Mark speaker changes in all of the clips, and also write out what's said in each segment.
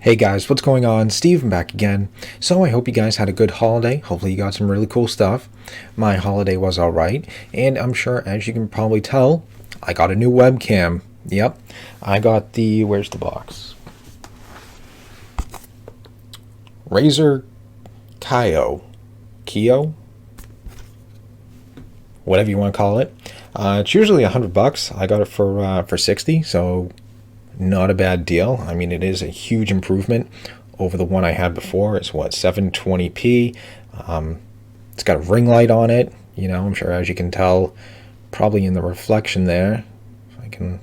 Speaker 1: Hey guys, what's going on? Steven back again. So I hope you guys had a good holiday. Hopefully you got some really cool stuff. My holiday was alright, and I'm sure as you can probably tell, I got a new webcam. Yep, I got where's the box? Razer Kio? Whatever you want to call it. It's usually $100. I got it for 60, so not a bad deal. I mean, it is a huge improvement over the one I had before. It's 720p. It's got a ring light on it. You know, I'm sure as you can tell, probably in the reflection there. If I can,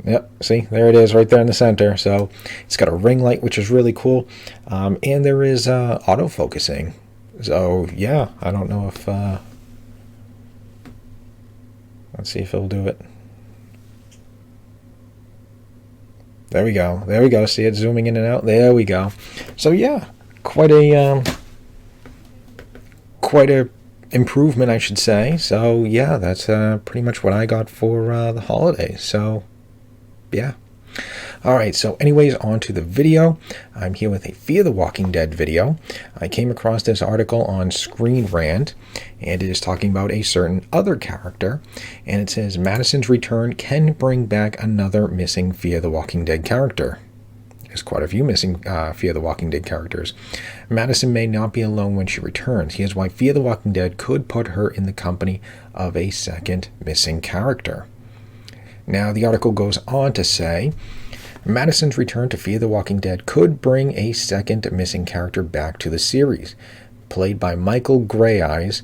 Speaker 1: yep, see, there it is right there in the center. So it's got a ring light, which is really cool. And there is auto focusing. So yeah, I don't know if, let's see if it'll do it. There we go. See it zooming in and out. There we go. So yeah, quite a improvement, I should say. So yeah, that's pretty much what I got for the holidays. So yeah. All right, so anyways, on to the video. I'm here with a Fear the Walking Dead video. I came across this article on Screen Rant, and it is talking about a certain other character, and it says Madison's return can bring back another missing Fear the Walking Dead character. There's quite a few missing Fear the Walking Dead characters. Madison may not be alone when she returns. Here's why Fear the Walking Dead could put her in the company of a second missing character. Now, the article goes on to say, Madison's return to Fear the Walking Dead could bring a second missing character back to the series. Played by Michael Greyeyes,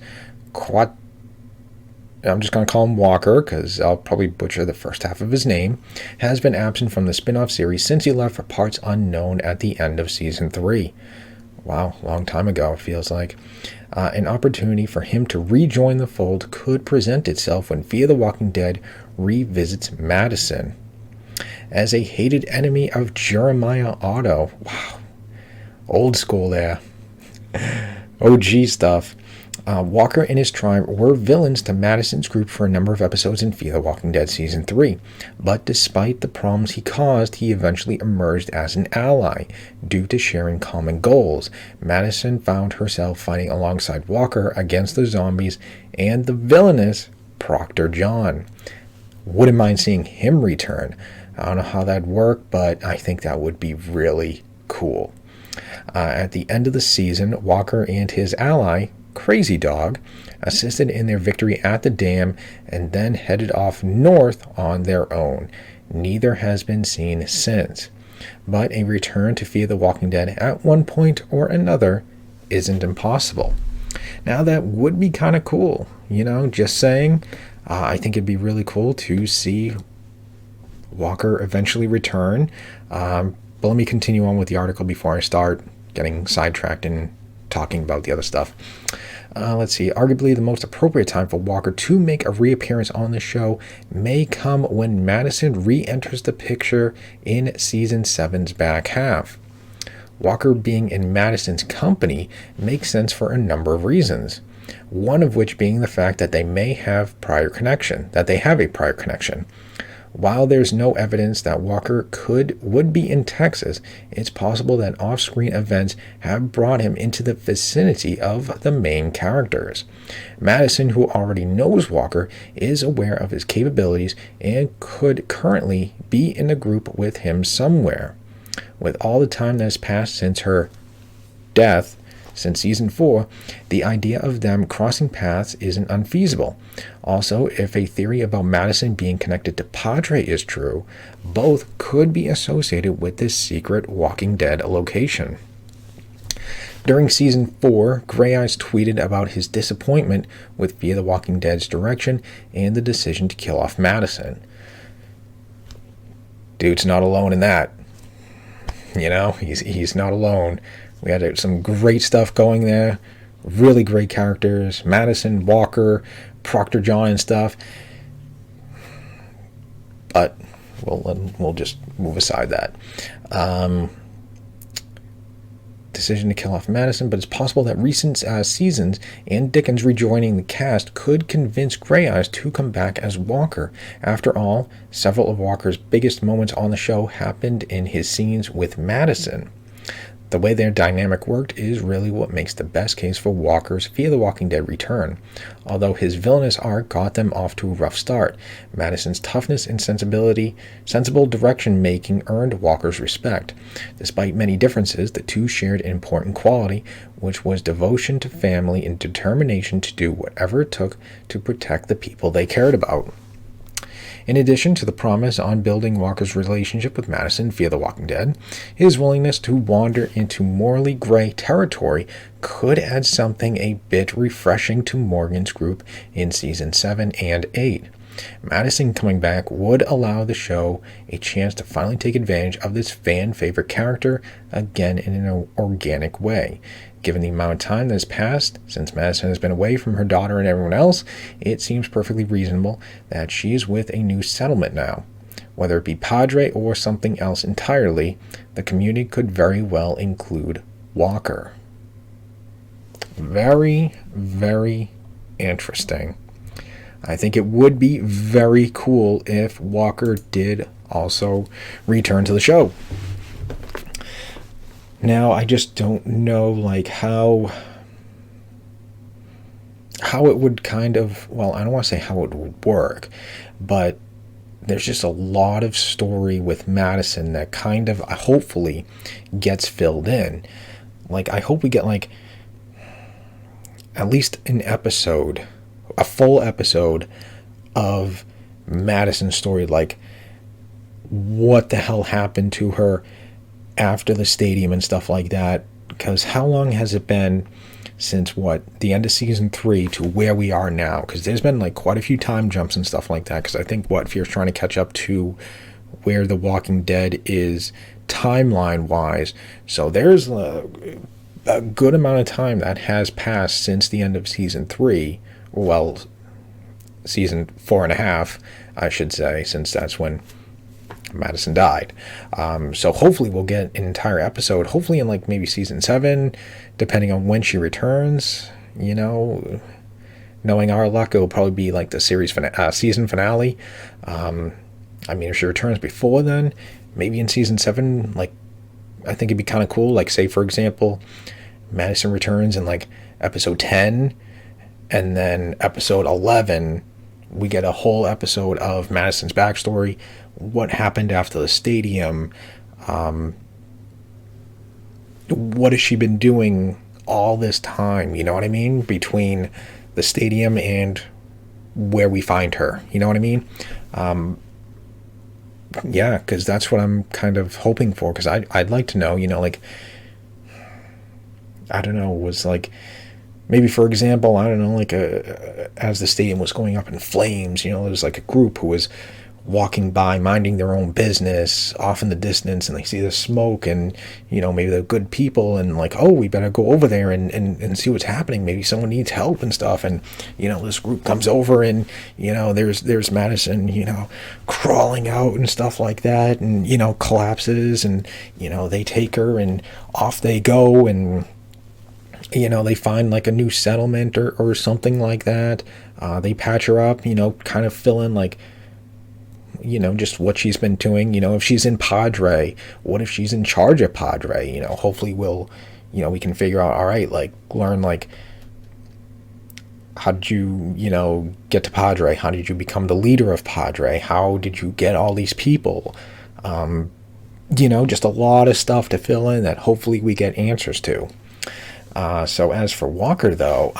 Speaker 1: I'm just going to call him Walker because I'll probably butcher the first half of his name, has been absent from the spin-off series since he left for parts unknown at the end of Season 3. Wow, long time ago it feels like. An opportunity for him to rejoin the fold could present itself when Fear the Walking Dead revisits Madison. As a hated enemy of Jeremiah Otto. Wow. Old school there. OG stuff. Walker and his tribe were villains to Madison's group for a number of episodes in Fear the Walking Dead Season 3. But despite the problems he caused, he eventually emerged as an ally, due to sharing common goals. Madison found herself fighting alongside Walker against the zombies and the villainous Proctor John. Wouldn't mind seeing him return. I don't know how that'd work, but I think that would be really cool. At the end of the season, Walker and his ally, Crazy Dog, assisted in their victory at the dam and then headed off north on their own. Neither has been seen since. But a return to Fear the Walking Dead at one point or another isn't impossible. Now that would be kind of cool, you know, just saying. I think it'd be really cool to see Walker eventually return. But let me continue on with the article before I start getting sidetracked and talking about the other stuff. Let's see. Arguably the most appropriate time for Walker to make a reappearance on the show may come when Madison re-enters the picture in Season 7's back half. Walker being in Madison's company makes sense for a number of reasons. One of which being the fact that they have a prior connection. While there's no evidence that Walker would be in Texas, it's possible that off-screen events have brought him into the vicinity of the main characters. Madison, who already knows Walker, is aware of his capabilities and could currently be in a group with him somewhere. With all the time that has passed since her death, since Season 4, the idea of them crossing paths isn't unfeasible. Also, if a theory about Madison being connected to Padre is true, both could be associated with this secret Walking Dead location. During Season 4, Greyeyes tweeted about his disappointment with Fear the Walking Dead's direction and the decision to kill off Madison. Dude's not alone in that. You know, he's not alone. We had some great stuff going there. Really great characters. Madison, Walker, Proctor John and stuff. But we'll just move aside that. decision to kill off Madison, but it's possible that recent seasons and Dickens rejoining the cast could convince Grey Eyes to come back as Walker. After all, several of Walker's biggest moments on the show happened in his scenes with Madison. The way their dynamic worked is really what makes the best case for Walker's Fear the Walking Dead return. Although his villainous arc got them off to a rough start, Madison's toughness and sensible direction-making earned Walker's respect. Despite many differences, the two shared an important quality, which was devotion to family and determination to do whatever it took to protect the people they cared about. In addition to the promise on building Walker's relationship with Madison, Fear the Walking Dead, his willingness to wander into morally gray territory could add something a bit refreshing to Morgan's group in Season 7 and 8. Madison coming back would allow the show a chance to finally take advantage of this fan-favorite character again in an organic way. Given the amount of time that has passed since Madison has been away from her daughter and everyone else, it seems perfectly reasonable that she is with a new settlement now. Whether it be Padre or something else entirely, the community could very well include Walker. Very, very interesting. I think it would be very cool if Walker did also return to the show. Now, I just don't know, like, how it would kind of, well, I don't want to say how it would work, but there's just a lot of story with Madison that kind of, hopefully, gets filled in. Like, I hope we get, like, at least an episode, a full episode of Madison's story, like, what the hell happened to her after the stadium and stuff like that, because how long has it been since the end of season 3 to where we are now? Because there's been like quite a few time jumps and stuff like that, because I think Fear's trying to catch up to where The Walking Dead is timeline wise, so there's a good amount of time that has passed since the end of season 3, well, season 4.5 I should say, since that's when Madison died. So hopefully we'll get an entire episode, hopefully in like maybe season 7, depending on when she returns. You know, knowing our luck, it'll probably be like the season finale. I mean, if she returns before then, maybe in season 7, like, I think it'd be kind of cool. Like, say for example, Madison returns in like episode 10, and then episode 11 we get a whole episode of Madison's backstory, what happened after the stadium, what has she been doing all this time, you know what I mean, between the stadium and where we find her, you know what I mean? Yeah, because that's what I'm kind of hoping for, because I'd like to know, you know, like, I don't know, was like, maybe, for example, I don't know, like as the stadium was going up in flames, you know, there was like a group who was walking by, minding their own business off in the distance, and they see the smoke, and, you know, maybe they're good people, and like, oh, we better go over there and see what's happening. Maybe someone needs help and stuff. And, you know, this group comes over, and, you know, there's Madison, you know, crawling out and stuff like that, and, you know, collapses, and, you know, they take her and off they go, and, you know, they find like a new settlement or something like that. They patch her up, you know, kind of fill in like, you know, just what she's been doing. You know, if she's in Padre, what if she's in charge of Padre? You know, hopefully we can figure out, all right, like, learn like, how did you, you know, get to Padre? How did you become the leader of Padre? How did you get all these people? You know, just a lot of stuff to fill in that hopefully we get answers to. So as for Walker, though,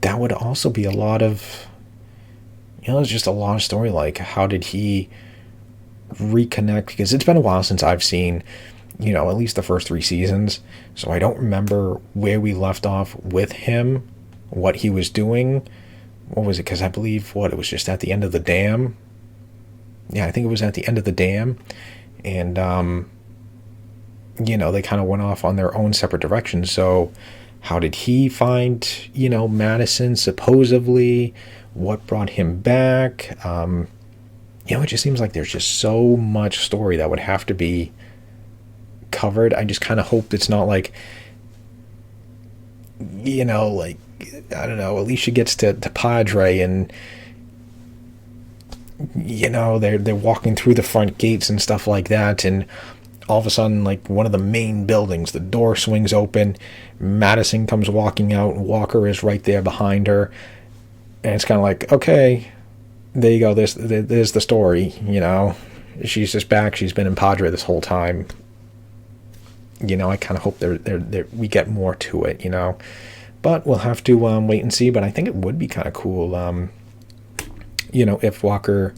Speaker 1: that would also be a lot of, you know, it's just a lot of story. Like, how did he reconnect? Because it's been a while since I've seen, you know, at least the first 3 seasons. So I don't remember where we left off with him, what he was doing. What was it? Because I believe, it was just at the end of the dam. Yeah, I think it was at the end of the dam. And, you know, they kind of went off on their own separate directions. So how did he find, you know, Madison supposedly? What brought him back? You know, it just seems like there's just so much story that would have to be covered. I just kind of hope it's not like, like, I don't know, Alicia gets to Padre and, they're walking through the front gates and stuff like that, and all of a sudden, like, one of the main buildings, the door swings open, Madison comes walking out, and Walker is right there behind her, and it's kind of like, okay, there you go, there's the story, she's just back, she's been in Padre this whole time. I kind of hope we get more to it, but we'll have to wait and see. But I think it would be kind of cool, if Walker,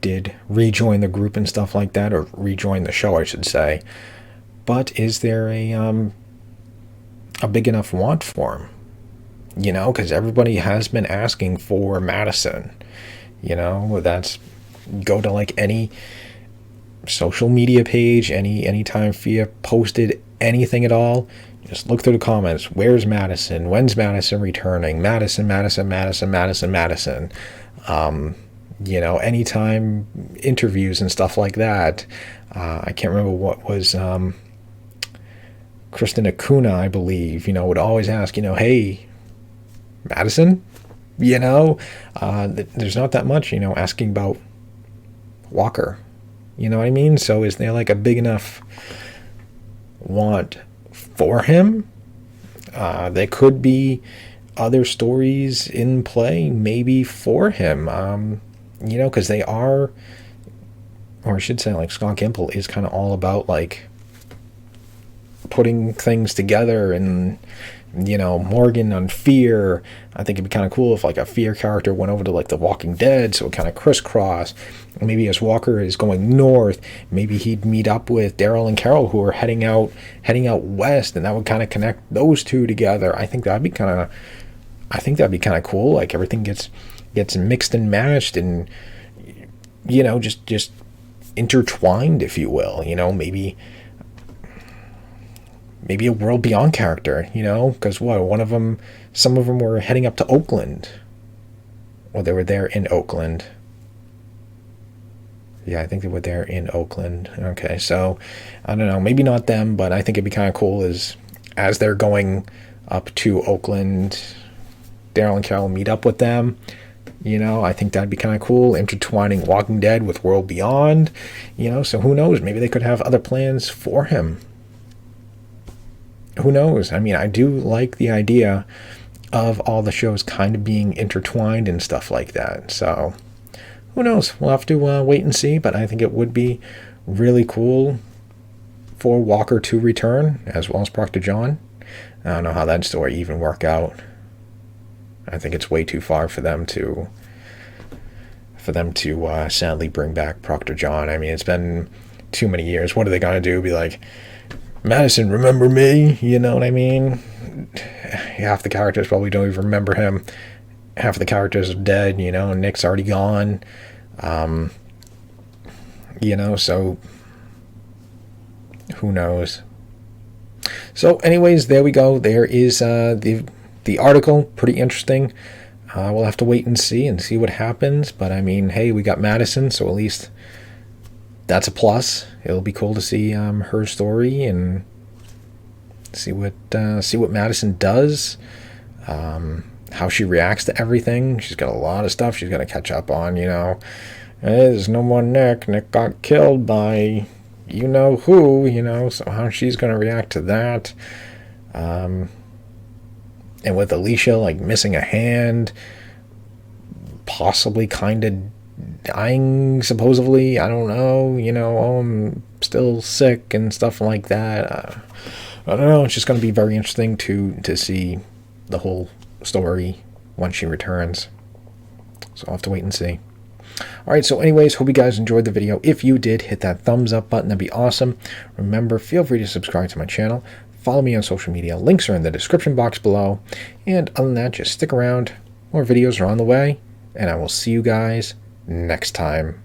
Speaker 1: did rejoin the group and stuff like that, or rejoin the show, I should say. But is there a big enough want for him? Because everybody has been asking for Madison. That's, go to like any social media page, anytime Fia posted anything at all, just look through the comments. Where's Madison? When's Madison returning? Madison. Anytime interviews and stuff like that. I can't remember what was Kristen Acuna, I believe, would always ask, hey, Madison? There's not that much, asking about Walker. You know what I mean? So is there like a big enough want for him? There could be other stories in play maybe for him, because they are, or I should say, like, Scott Gimple is kind of all about like putting things together, and Morgan on Fear. I think it'd be kind of cool if like a Fear character went over to like The Walking Dead, so it kind of crisscross. Maybe as Walker is going north, maybe he'd meet up with Daryl and Carol, who are heading out west, and that would kind of connect those two together. I think that'd be kind of cool. Like, everything gets mixed and matched, and just intertwined, if you will. Maybe a World Beyond character, because some of them were heading up to Oakland, or they were there in Oakland. Yeah, I think they were there in Oakland. Okay, so I don't know, maybe not them, but I think it'd be kind of cool as they're going up to Oakland, Daryl and Carol meet up with them. I think that'd be kind of cool, intertwining Walking Dead with World Beyond. So who knows? Maybe they could have other plans for him. Who knows? I mean, I do like the idea of all the shows kind of being intertwined and stuff like that. So who knows? We'll have to wait and see, but I think it would be really cool for Walker to return, as well as Proctor John. I don't know how that story even work out. I think it's way too far for them to sadly bring back Proctor John. I mean, it's been too many years. What are they gonna do? Be like, Madison, remember me? You know what I mean? Half the characters probably don't even remember him. Half of the characters are dead, Nick's already gone. So who knows? So anyways, there we go. There is the article, pretty interesting. We'll have to wait and see what happens. But I mean, hey, we got Madison, so at least that's a plus. It'll be cool to see her story and see what Madison does, how she reacts to everything. She's got a lot of stuff she's got to catch up on. Hey, there's no more Nick. Nick got killed by who. So how she's going to react to that. And with Alicia, like, missing a hand, possibly kind of dying, supposedly. I don't know. I'm still sick and stuff like that. I don't know. It's just going to be very interesting to see the whole story when she returns. So I'll have to wait and see. Alright, so anyways, hope you guys enjoyed the video. If you did, hit that thumbs up button. That'd be awesome. Remember, feel free to subscribe to my channel. Follow me on social media. Links are in the description box below. And other than that, just stick around. More videos are on the way. And I will see you guys next time.